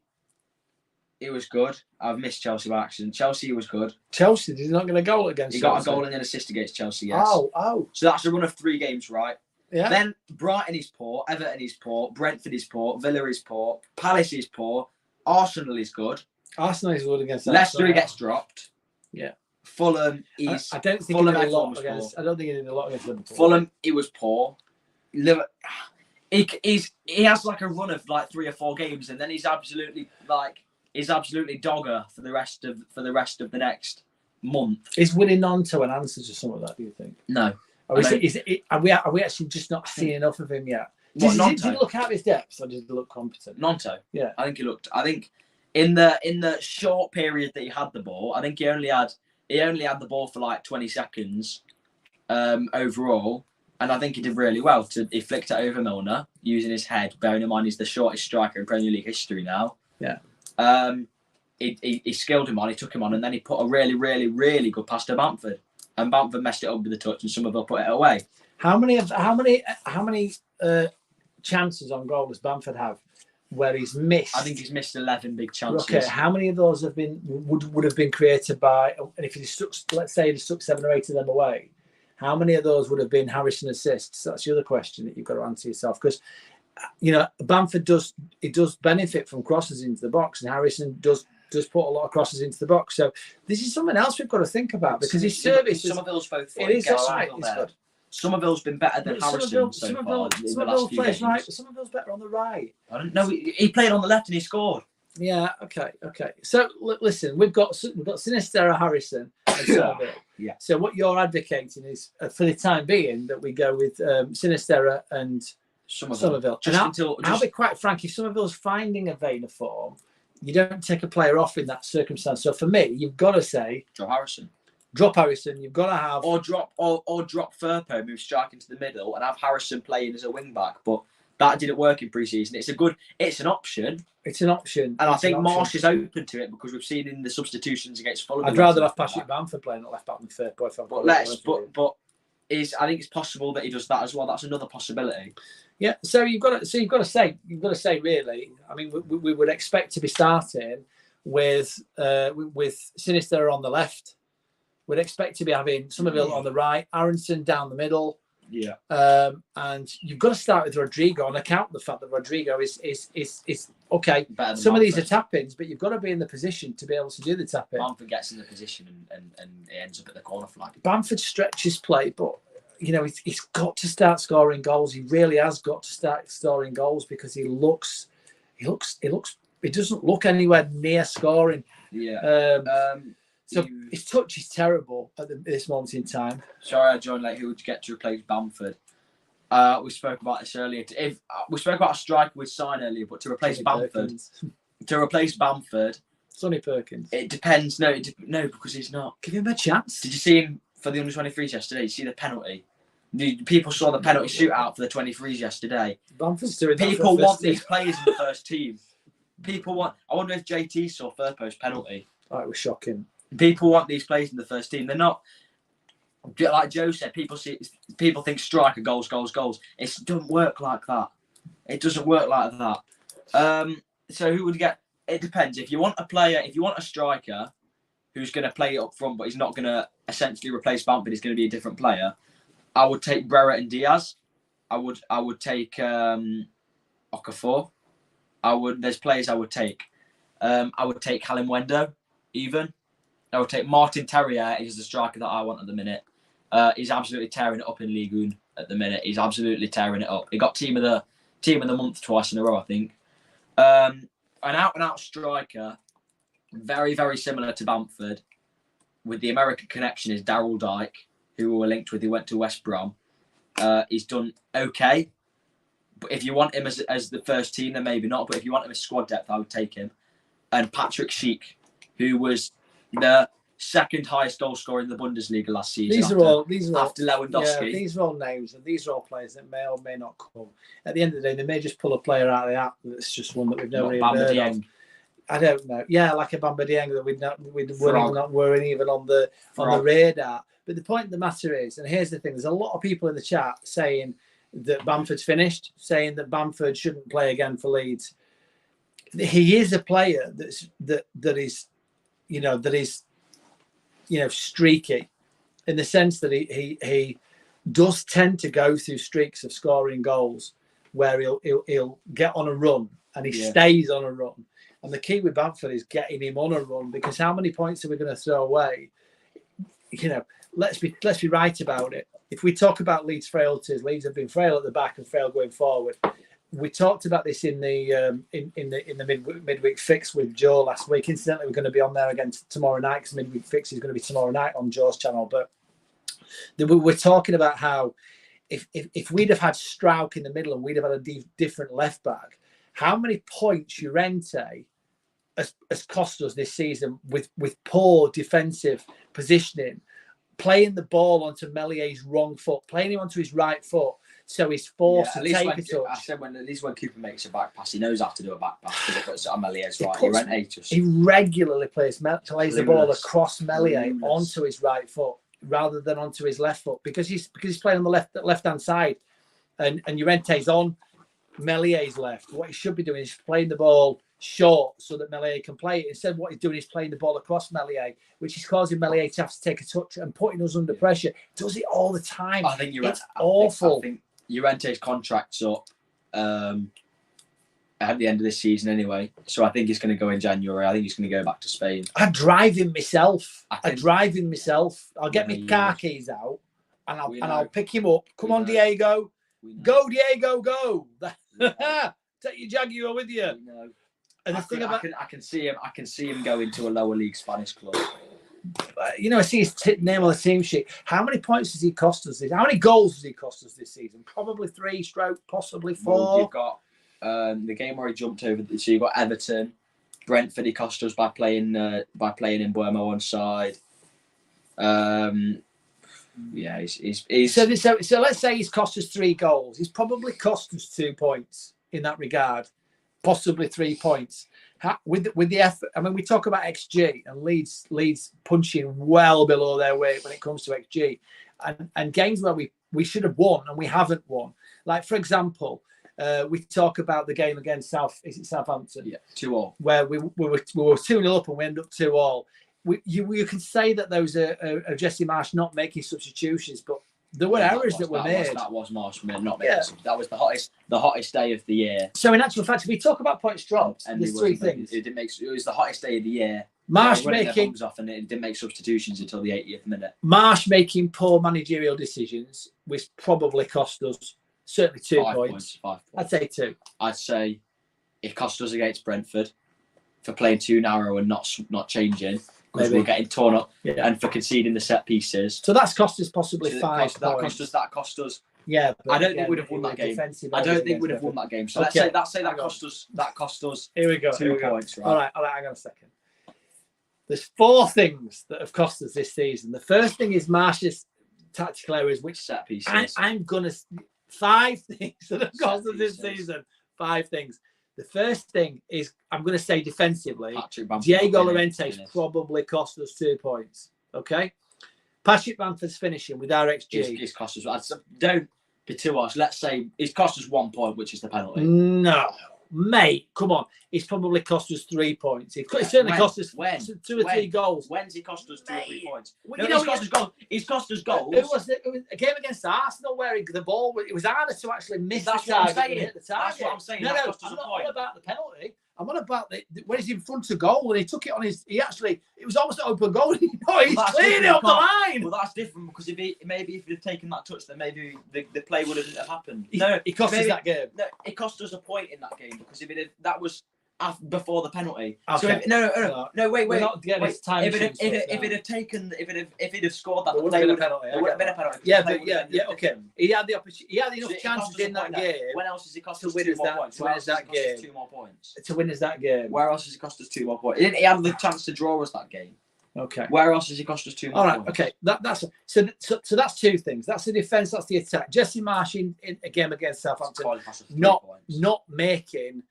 It was good. I've missed Chelsea by accident. Chelsea was good. Chelsea, did he not get a goal against He Chelsea? got a goal and an assist against Chelsea, yes. Oh. So that's a run of 3 games, right? Yeah. Then Brighton is poor, Everton is poor, Brentford is poor, Villa is poor, Palace is poor, Arsenal is good. Arsenal is good against Leicester he gets dropped. Yeah. Fulham is. I don't think he did a lot against. I don't think he did a lot against Liverpool. Fulham, he was poor. He has like a run of like 3 or 4 games, and then he's absolutely dogger for the rest of the next month. Is winning Nonto an answer to some of that? Do you think? No. Are we actually just not seeing enough of him yet? Did he look out of his depth, or did he look competent? Nonto. Yeah. I think in the short period that he had the ball, I think he only had the ball for like 20 seconds overall. And I think he did really well. He flicked it over Milner using his head, bearing in mind he's the shortest striker in Premier League history now. Yeah. he skilled him on, he took him on, and then he put a really, really, really good pass to Bamford, and Bamford messed it up with the touch, and Somerville put it away. How many chances on goal does Bamford have where he's missed? I think he's missed 11 big chances. Okay, how many of those would have been created by? And if he stuck, let's say he stuck 7 or 8 of them away, how many of those would have been Harrison assists? That's the other question that you've got to answer yourself, because Bamford does benefit from crosses into the box, and Harrison does put a lot of crosses into the box. So this is something else we've got to think about, because his service. Somerville's both. It is all right. It's good. Somerville's been better than Harrison so far in the last few games. Right. Somerville's better on the right. I don't know. He played on the left and he scored. Yeah. Okay. So listen, we've got Sinisterra, Harrison, and Somerville. Yeah. So what you're advocating is, for the time being, that we go with Sinisterra and Somerville. I'll be quite frank. If Somerville's finding a vein of form, you don't take a player off in that circumstance. So for me, you've got to say drop Harrison. You've got to have or drop Firpo, move strike into the middle, and have Harrison playing as a wing back. But that didn't work in pre-season. It's an option. It's an option, and I think Marsh is open to it, because we've seen in the substitutions against Fulham. I'd rather have Patrick Bamford playing at left back than Firpo. But I think it's possible that he does that as well. That's another possibility. Yeah. So you've got to say really. I mean, we would expect to be starting with Sinister on the left. We'd expect to be having Somerville on the right, Aronson down the middle. Yeah. And you've got to start with Rodrigo on account of the fact that Rodrigo is okay. Some of these are tap-ins, but you've got to be in the position to be able to do the tap-in. Bamford gets in the position and it ends up at the corner flag. Bamford stretches play, but he's got to start scoring goals. He really has got to start scoring goals, because he doesn't look anywhere near scoring. Yeah. So his touch is terrible at this moment in time. Sorry, I joined late. Who would you get to replace Bamford? We spoke about this earlier. We spoke about a striker we'd sign earlier, but to replace Bamford, Sonny Perkins. It depends. No, because he's not. Give him a chance. Did you see him for the under-23s yesterday? Did you see the penalty? People saw the penalty shootout for the 23s yesterday. Bamford's doing that. People want these players in the first team. I wonder if JT saw Firpo's penalty. Oh, it was shocking. People want these players in the first team. They're not, like Joe said, people think striker goals. It doesn't work like that. It doesn't work like that. So who would get? It depends. If you want a striker who's going to play up front, but he's not going to essentially replace Bamford, he's going to be a different player, I would take Brera and Diaz. I would take Okafor. There's players I would take. I would take Callum Wendo, even. I would take Martin Terrier. He's the striker that I want at the minute. He's absolutely tearing it up in Ligue 1 at the minute. He's absolutely tearing it up. He got team of the month twice in a row, I think. An out-and-out striker, very, very similar to Bamford, with the American connection, is Daryl Dike, who we were linked with. He went to West Brom. He's done okay. But if you want him as the first team, then maybe not. But if you want him as squad depth, I would take him. And Patrick Schick, who was the second highest goal scorer in the Bundesliga last season. These are all after Lewandowski. Yeah, these are all names, and these are all players that may or may not come. At the end of the day, they may just pull a player out of the app that's just one that we've never even heard of. I don't know. Yeah, like a Bamba Dieng that weren't even on the radar. But the point of the matter is, and here's the thing: there's a lot of people in the chat saying that Bamford's finished, saying that Bamford shouldn't play again for Leeds. He is a player that is streaky, in the sense that he does tend to go through streaks of scoring goals where he'll get on a run and he stays on a run. And the key with Bamford is getting him on a run, because how many points are we going to throw away? Let's be right about it. If we talk about Leeds' frailties, Leeds have been frail at the back and frail going forward. We talked about this in the midweek fix with Joe last week. Incidentally, we're going to be on there again tomorrow night, because midweek fix is going to be tomorrow night on Joe's channel. But we're talking about how if we'd have had Strauch in the middle and we'd have had a different left back, how many points Llorente has cost us this season with poor defensive positioning, playing the ball onto Mellier's wrong foot, playing him onto his right foot, so he's forced at to least take when, a touch. I said when Cooper makes a back pass, he knows how to do a back pass because it puts it on Melier's right. He regularly plays the ball across Melier onto his right foot rather than onto his left foot because he's playing on the left hand side, and Llorente's on Melier's left. What he should be doing is playing the ball short so that Melier can play it. Instead, what he's doing is playing the ball across Melier, which is causing Melier to have to take a touch and putting us under pressure. Does it all the time. I think it's awful. I think Llorente's contract's up at the end of this season anyway, so I think he's going to go in January. I think he's going to go back to Spain. I'd drive him myself. I'll get my car keys out and I'll pick him up. Come on, Diego. Go, Diego, go. Take your Jaguar with you. And the thing about I can see him going to a lower league Spanish club. I see his name on the team sheet. How many points does he cost us this? How many goals does he cost us this season? Probably 3, possibly 4. Well, you've got the game where he jumped over. So you've got Everton, Brentford. He cost us by playing in Buemo on side. He's so let's say he's cost us 3 goals. He's probably cost us 2 points in that regard, possibly 3 points. With the effort, I mean, we talk about XG and Leeds punching well below their weight when it comes to XG, and games where we should have won and we haven't won. Like for example, we talk about the game against Southampton? Yeah, 2-2, where we were 2-0 up and we ended up 2-2. You can say that there was a Jesse Marsh not making substitutions, but there were errors that were made. That was Marsh not making That was the hottest day of the year. So in actual fact, if we talk about points dropped, there's 3 things. It was the hottest day of the year. Marsh making off and it didn't make substitutions until the 80th minute. Marsh making poor managerial decisions, which probably cost us certainly 2 points. 5 points. I'd say 2. I'd say it cost us against Brentford for playing too narrow and not changing. Because we're getting torn up and for conceding the set pieces. So that's cost us possibly 5 points. That cost us. Yeah, I don't think we'd have won that game. I don't think we'd have won that game. So let's say that cost us. Here we go. 2 points. Right? All right. Hang on a second. There's 4 things that have cost us this season. The first thing is Marsh's tactical errors, which set pieces. I'm gonna 5 things that have cost us this season. 5 things. The first thing is, I'm going to say defensively, Diego Llorente's probably cost us 2 points. Okay? Patrick Bamford's finishing with our XG. He's cost us. Don't be too harsh. Let's say he's cost us 1 point, which is the penalty. No. Mate, come on. He's probably cost us 3 points. It certainly cost us 2 or 3 goals. When's he cost us 2 or 3 points? Well, he's cost us goals. He's cost us goals. It was a game against Arsenal where the ball, it was harder to actually miss the target than hit the target. That's what I'm saying. No, I'm not on about the penalty. I'm on about when he's in front of goal and he took it on his. It was almost an open goal. He's cleared it off the line. Well, that's different because if he'd have taken that touch, then maybe the play wouldn't have happened. It cost us that game. No, it cost us a point in that game because that was before the penalty. Okay. So wait. If it had scored that, there would have been a penalty. There would have been a penalty. Yeah, okay. He had the opportunity. He had enough chances in that game. When else has he cost us 2 more points? To win us that game. 2 more points. To win us that game. Where else has he cost us 2 more points? He had the chance to draw us that game. Okay. Where else has he cost us 2 more All right. points? Okay. That's so that's 2 things. That's the defence. That's the attack. Jesse Marsh in a game against Southampton, not making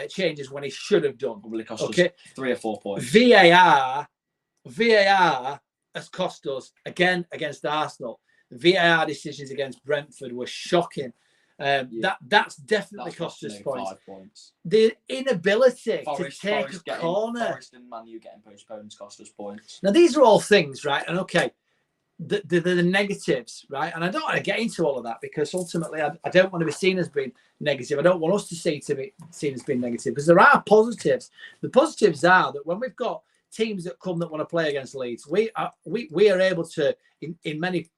changes when he should have done. Probably cost us 3 or 4 points. VAR has cost us again against Arsenal. The VAR decisions against Brentford were shocking. That's definitely cost us points. 5 points. The inability to take a corner. Forest and Man U getting postponed cost us points. Now these are all things, right? And okay, the negatives, right? And I don't want to get into all of that because ultimately I don't want to be seen as being negative. I don't want us to be seen as being negative because there are positives. The positives are that when we've got teams that come that want to play against Leeds, we are able to in many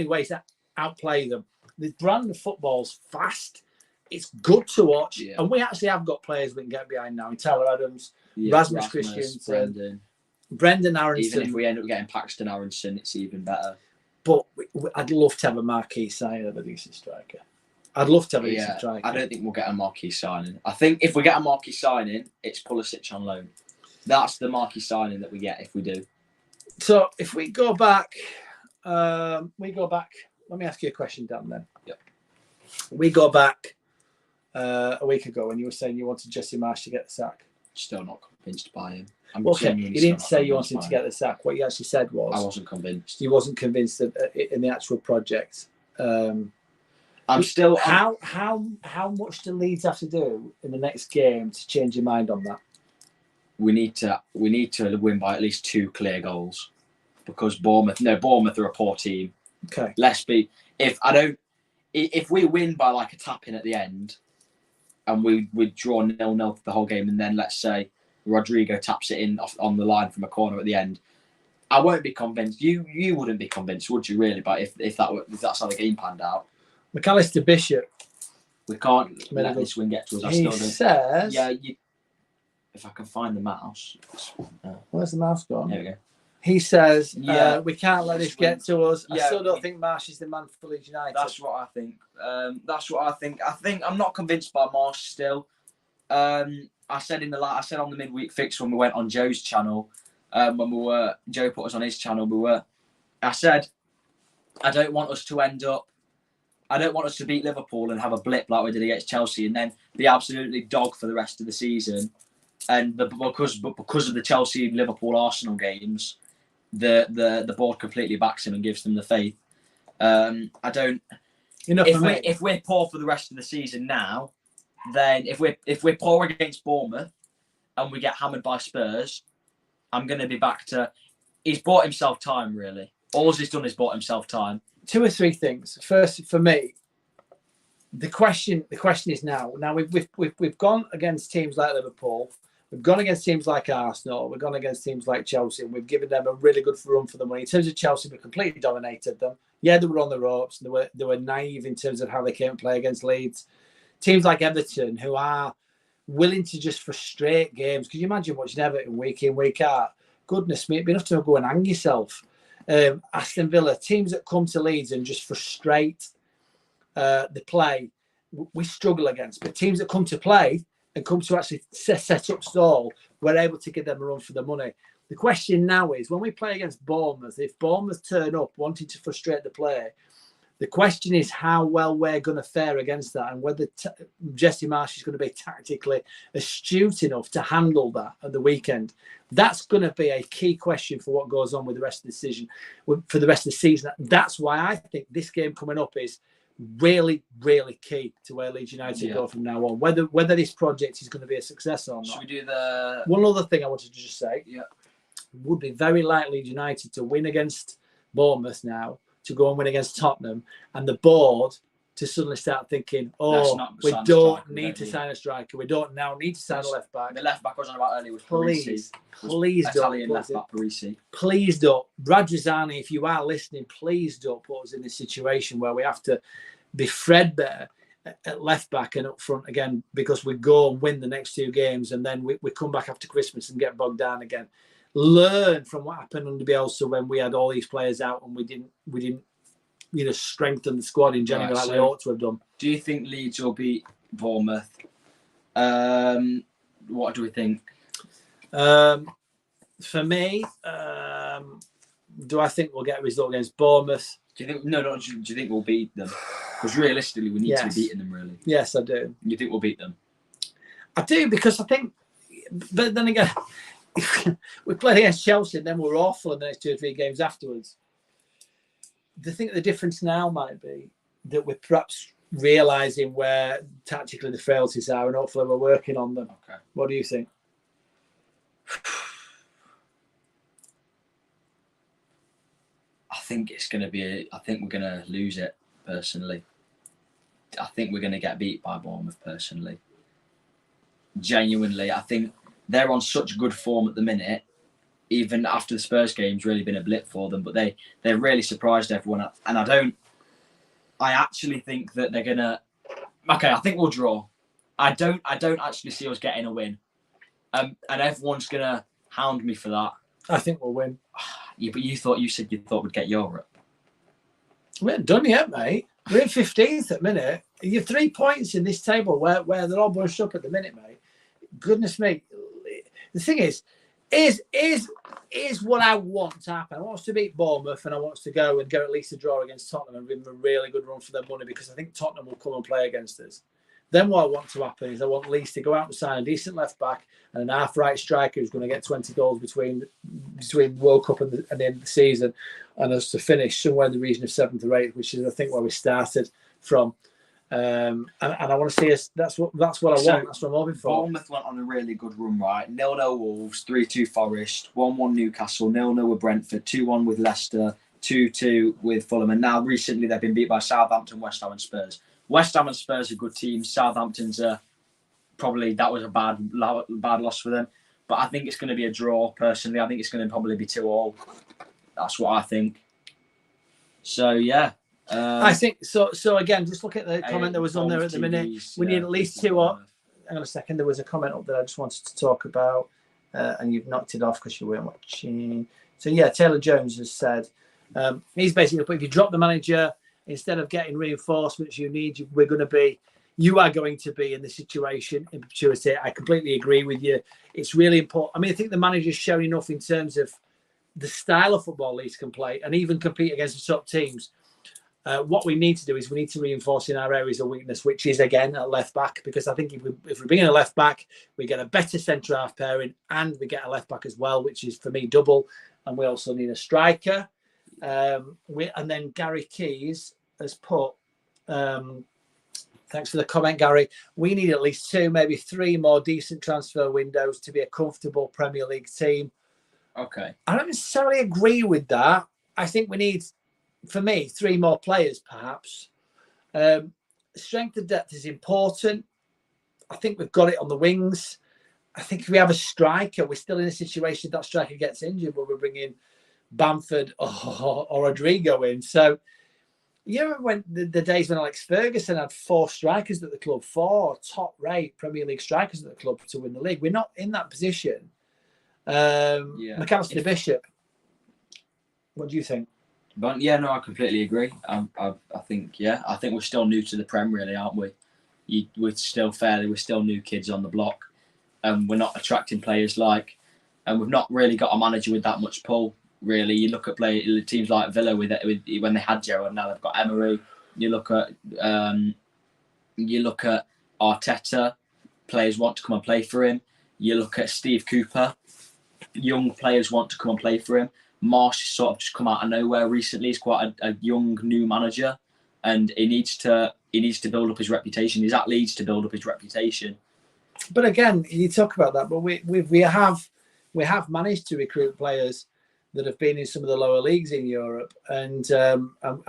ways outplay them. The brand of football's fast. It's good to watch, and we actually have got players we can get behind now. Tyler Adams, Rasmus Christensen, Brendan Aronson. Even if we end up getting Paxton Aronson, it's even better. But I'd love to have a marquee signing of a decent striker. I'd love to have a decent striker. I don't think we'll get a marquee signing. I think if we get a marquee signing, it's Pulisic on loan. That's the marquee signing that we get if we do. So if we go back, let me ask you a question, Dan. Then. Yep. We go back a week ago when you were saying you wanted Jesse Marsh to get the sack. Still not convinced by him. I'm Okay, genuinely you still didn't not say you convinced wanted by to him. get the sack. What you actually said was I wasn't convinced. you wasn't convinced in the actual project. I'm still. How much do Leeds have to do in the next game to change your mind on that? We need to win by at least 2 clear goals, because Bournemouth are a poor team. Okay. If we win by like a tap in at the end, and we draw 0-0 the whole game, and then let's say Rodrigo taps it in on the line from a corner at the end, I won't be convinced. You wouldn't be convinced, would you? Really? But if that's how the game panned out, McAllister Bishop. We can't let this win get to us. He says, "Yeah, if I can find the mouse." Where's the mouse gone? There we go. He says, we can't let this get to us. I still don't think Marsh is the man for Leeds United. That's what I think. I think I'm not convinced by Marsh still. I said on the midweek fix when we went on Joe's channel, when Joe put us on his channel, I said, I don't want us to beat Liverpool and have a blip like we did against Chelsea and then be absolutely dog for the rest of the season. And because of the Chelsea, Liverpool, Arsenal games, the board completely backs him and gives them the faith. If we're poor for the rest of the season now, then if we're poor against Bournemouth and we get hammered by Spurs, I'm going to be back to. He's bought himself time, really. All he's done is bought himself time. 2 or 3 things. First, for me, the question is now. Now we've gone against teams like Liverpool. We've gone against teams like Arsenal. We've gone against teams like Chelsea. And we've given them a really good run for the money. In terms of Chelsea, we completely dominated them. Yeah, they were on the ropes. They were naive in terms of how they came and play against Leeds. Teams like Everton, who are willing to just frustrate games. Could you imagine watching Everton week in, week out? Goodness me, it'd be enough to go and hang yourself. Aston Villa, teams that come to Leeds and just frustrate the play, we struggle against. But teams that come to play and come to actually set up stall, we're able to give them a run for the money. The question now is, when we play against Bournemouth, if Bournemouth turn up wanting to frustrate the play, the question is how well we're going to fare against that and whether Jesse Marsh is going to be tactically astute enough to handle that at the weekend. That's going to be a key question for what goes on with the rest of the season. For the rest of the season, that's why I think this game coming up is really, really key to where Leeds United go from now on. Whether this project is going to be a success or not. Should we do the... One other thing I wanted to just say. Yeah. Would be very likely Leeds United to win against Bournemouth now, to go and win against Tottenham, and the board to suddenly start thinking, we don't need to sign a striker. We don't now need to sign a left back. The left back I was on about earlier was Parisi. Please don't. Italian left back Parisi. Please don't. Radrizzani, if you are listening, please don't put us in this situation where we have to be threadbare at left back and up front again because we go and win the next 2 games and then we come back after Christmas and get bogged down again. Learn from what happened under Bielsa when we had all these players out and we didn't strengthen the squad in January like we ought to have done. Do you think Leeds will beat Bournemouth? What do we think? For me, do I think we'll get a result against Bournemouth? Do you think? No. Do you think we'll beat them? Because realistically, we need to be beating them. Really. Yes, I do. You think we'll beat them? I do because I think. But then again, we played against Chelsea and then we're awful in the next 2 or 3 games afterwards. I think the difference now might be that we're perhaps realising where tactically the frailties are and hopefully we're working on them. Okay. What do you think? I think it's going to be. I think we're going to lose it personally. I think we're going to get beat by Bournemouth personally. Genuinely, I think they're on such good form at the minute. Even after the Spurs game's really been a blip for them, but they really surprised everyone. And I actually think that they're gonna. Okay, I think we'll draw. I don't actually see us getting a win. And everyone's gonna hound me for that. I think we'll win. Yeah, but you thought we'd get Europe. We haven't done yet, mate. We're in 15th at the minute. You're 3 points in this table where they're all bunched up at the minute, mate. Goodness me. The thing is, is what I want to happen. I want us to beat Bournemouth, and I want us to go and get at least a draw against Tottenham and give them a really good run for their money, because I think Tottenham will come and play against us. Then what I want to happen is I want Leeds to go out and sign a decent left back and an half-right striker who's going to get 20 goals between World Cup and the end of the season, and us to finish somewhere in the region of 7th or 8th, which is, I think, where we started from. And I want to see us. That's what I want. That's what I'm hoping for. Bournemouth went on a really good run, right? 0-0 Wolves, 3-2 Forest, 1-1 Newcastle, 0-0 with Brentford, 2-1 with Leicester, 2-2 with Fulham, and now recently they've been beat by Southampton, West Ham, and Spurs. West Ham and Spurs are good teams. Southampton's probably that was a bad loss for them, but I think it's going to be a draw. Personally, I think it's going to probably be 2-2. That's what I think. So yeah. I think so. So again, just look at the comment that was on there at the minute. We need at least 2 up. Hang on a second. There was a comment up that I just wanted to talk about, and you've knocked it off because you weren't watching. So yeah, Taylor Jones has said he's basically put, if you drop the manager instead of getting reinforcements you need, you are going to be in the situation in perpetuity. I completely agree with you. It's really important. I mean, I think the manager's shown enough in terms of the style of football Leeds can play and even compete against the top teams. What we need to do is we need to reinforce in our areas of weakness, which is, again, at left back, because I think if we bring in a left back, we get a better centre-half pairing and we get a left back as well, which is, for me, double. And we also need a striker. And then Gary Keys has put, thanks for the comment, Gary, we need at least 2, maybe 3 more decent transfer windows to be a comfortable Premier League team. Okay. I don't necessarily agree with that. I think we need, for me, 3 more players, perhaps. Strength of depth is important. I think we've got it on the wings. I think if we have a striker, we're still in a situation that striker gets injured where we're bringing Bamford or Rodrigo in. So, you remember when the days when Alex Ferguson had 4 strikers at the club, 4 top-rate Premier League strikers at the club to win the league? We're not in that position. McAllister Bishop, what do you think? But yeah, no, I completely agree. I think we're still new to the Prem, really, aren't we? We're still new kids on the block, and we're not attracting players and we've not really got a manager with that much pull. Really, you look at teams like Villa with when they had Gerrard, now they've got Emery. You look at Arteta, players want to come and play for him. You look at Steve Cooper, young players want to come and play for him. Marsh has sort of just come out of nowhere recently. He's quite a young new manager, and he needs to build up his reputation. He's at Leeds to build up his reputation. But again, you talk about that, but we have managed to recruit players that have been in some of the lower leagues in Europe, and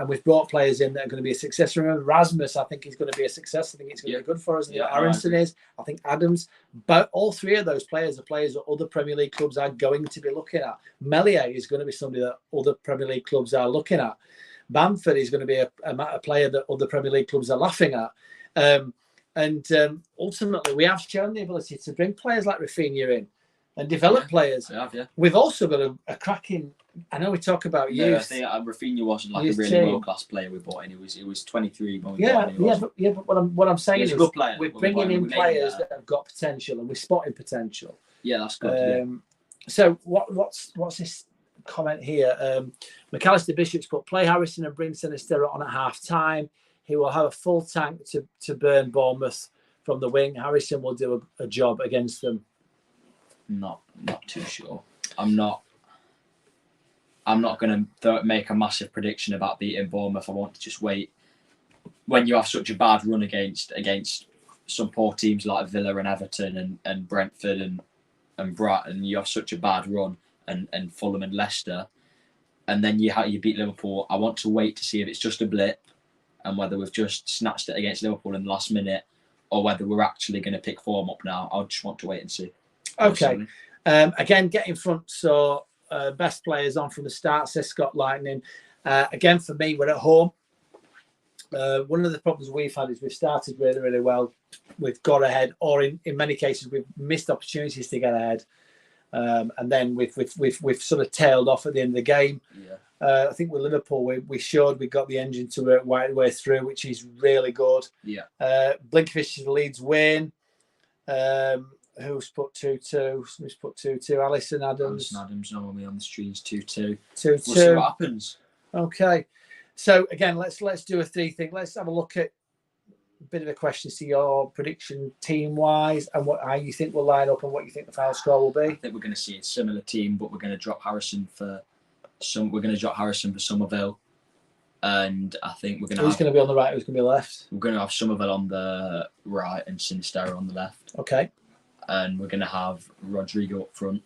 we've brought players in that are going to be a success. Remember, Rasmus, I think he's going to be a success. I think it's going to be good for us. Yeah, Aronson is. I think Adams. But all 3 of those players are players that other Premier League clubs are going to be looking at.ม่is going to be somebody that other Premier League clubs are looking at. Bamford is going to be a player that other Premier League clubs are laughing at. Ultimately, we have shown the ability to bring players like Rafinha in and develop players. We've also got a cracking. I know we talk about youth. No, I think Rafinha wasn't like a really world-class player we bought in. He was 23 when we bought him. But what I'm saying is a good player. We're bringing in players that have got potential, and we're spotting potential. Yeah, that's good. So what's this comment here? McAllister Bishop's put, play Harrison and bring Sinisterra on at half-time. He will have a full tank to burn Bournemouth from the wing. Harrison will do a job against them. Not too sure. I'm not going to make a massive prediction about beating Bournemouth. I want to just wait. When you have such a bad run against some poor teams like Villa and Everton and Brentford and Brighton, you have such a bad run, and Fulham and Leicester, and then you beat Liverpool. I want to wait to see if it's just a blip and whether we've just snatched it against Liverpool in the last minute, or whether we're actually going to pick form up now. I just want to wait and see. Okay. Again, get in front. So best players on from the start, says Scott Lightning. Again, for me, we're at home. One of the problems we've had is we've started really, really well. We've got ahead, or in many cases, we've missed opportunities to get ahead. And then we've sort of tailed off at the end of the game. Yeah. I think with Liverpool, we showed we got the engine to work right the way through, which is really good. Yeah. Blinkfish's Leeds win. Who's put 2-2? Who's put 2-2? Alison Adams. Alison Adams normally on the streets 2-2. 2-2. We'll see what happens. Okay. So again, let's do a 3 thing. Let's have a look at a bit of a question to your prediction team wise and how you think will line up and what you think the final score will be. I think we're going to see a similar team, but we're going to drop Harrison for Somerville, and I think we're going to. Who's going to be on the right? Who's going to be left? We're going to have Somerville on the right and Sinisterra on the left. Okay. And we're going to have Rodrigo up front.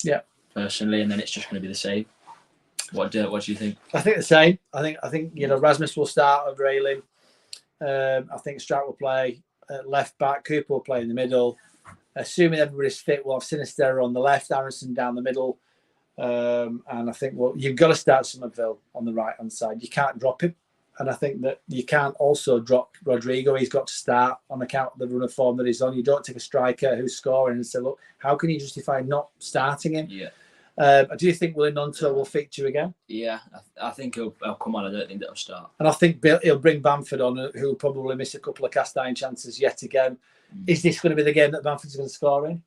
Yeah. Personally, and then it's just going to be the same. What do you think? I think the same. I think Rasmus will start over Ayling. I think Strout will play left back. Cooper will play in the middle. Assuming everybody's fit, we'll have Sinisterra on the left, Aronson down the middle. And I think you've got to start Somerville on the right hand side. You can't drop him, and I think that you can't also drop Rodrigo. He's got to start on account of the run of form that he's on. You don't take a striker who's scoring and say, look, how can you justify not starting him? Yeah. Do you think Willie Nonto will feature again? Yeah, I think he'll come on. I don't think that'll start. And I think he'll bring Bamford on, who'll probably miss a couple of cast iron chances yet again. Is this going to be the game that Bamford's going to score in?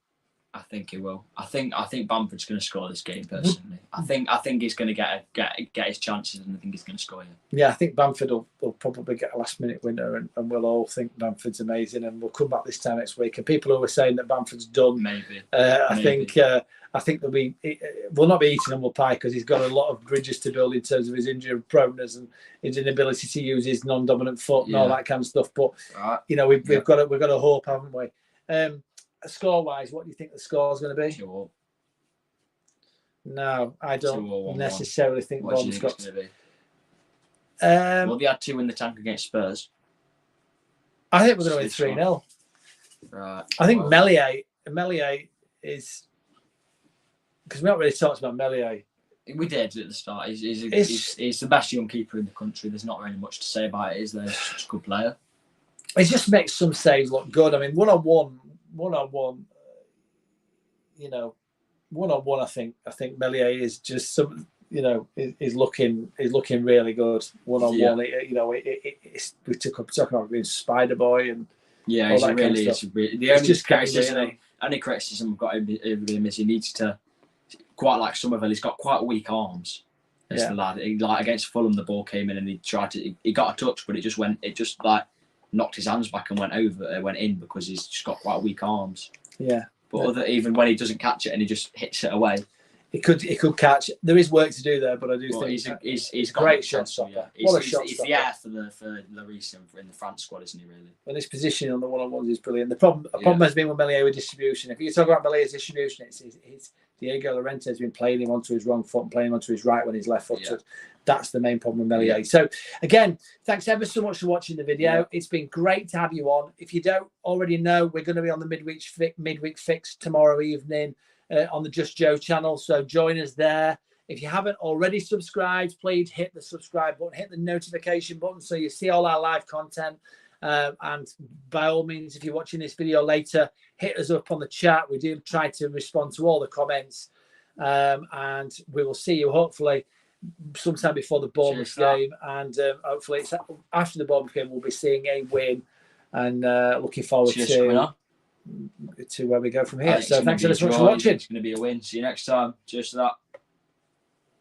I think he will. I think Bamford's going to score this game personally. I think he's going to get his chances, and I think he's going to score. Yeah, I think Bamford will probably get a last minute winner, and we'll all think Bamford's amazing, and we'll come back this time next week. And people who are saying that Bamford's done, maybe. I think we'll not be eating humble pie because he's got a lot of bridges to build in terms of his injury proneness and his inability to use his non-dominant foot and all that kind of stuff. But we've got to hope, haven't we? Score-wise, what do you think the score's going to be? 2-2. No, I don't necessarily think Bournemouth's got to be. Well, they had 2 in the tank against Spurs. I think we're going to win 3-0. Right. I think Meslier is, because we haven't really talked about Meslier. We did at the start. He's the best young keeper in the country. There's not really much to say about it, is there? He's such a good player. He just makes some saves look good. I mean, one-on-one, I think Meslier is just some, is looking really good one-on-one. We took up talking about being Spider Boy and the only criticism I've got him is he needs to, quite like Somerville, he's got quite weak arms. The lad. Against Fulham, the ball came in and he got a touch, but it just knocked his hands back and went in because he's just got quite weak arms. Yeah. But even when he doesn't catch it and he just hits it away, he could catch. There is work to do there, but I do think he's got a great shot stopper. He's the heir for Lloris in the France squad, isn't he? Really. And his position on the one-on-ones is brilliant. The problem has been with Meslier with distribution. If you talk about Mellier's distribution, it's Diego Llorente has been playing him onto his wrong foot and playing him onto his right when he's left footed. That's the main problem with Meslier. So again, thanks ever so much for watching the video. It's been great to have you on. If you don't already know, we're going to be on the midweek fix tomorrow evening on the Just Joe channel. So join us there. If you haven't already subscribed, please hit the subscribe button, hit the notification button so you see all our live content. And by all means, if you're watching this video later, hit us up on the chat. We do try to respond to all the comments. And we will see you hopefully sometime before the Bournemouth game. And hopefully it's after the Bournemouth game, we'll be seeing a win. And looking forward to where we go from here. So thanks so much for watching. It's going to be a win. See you next time. Cheers to that.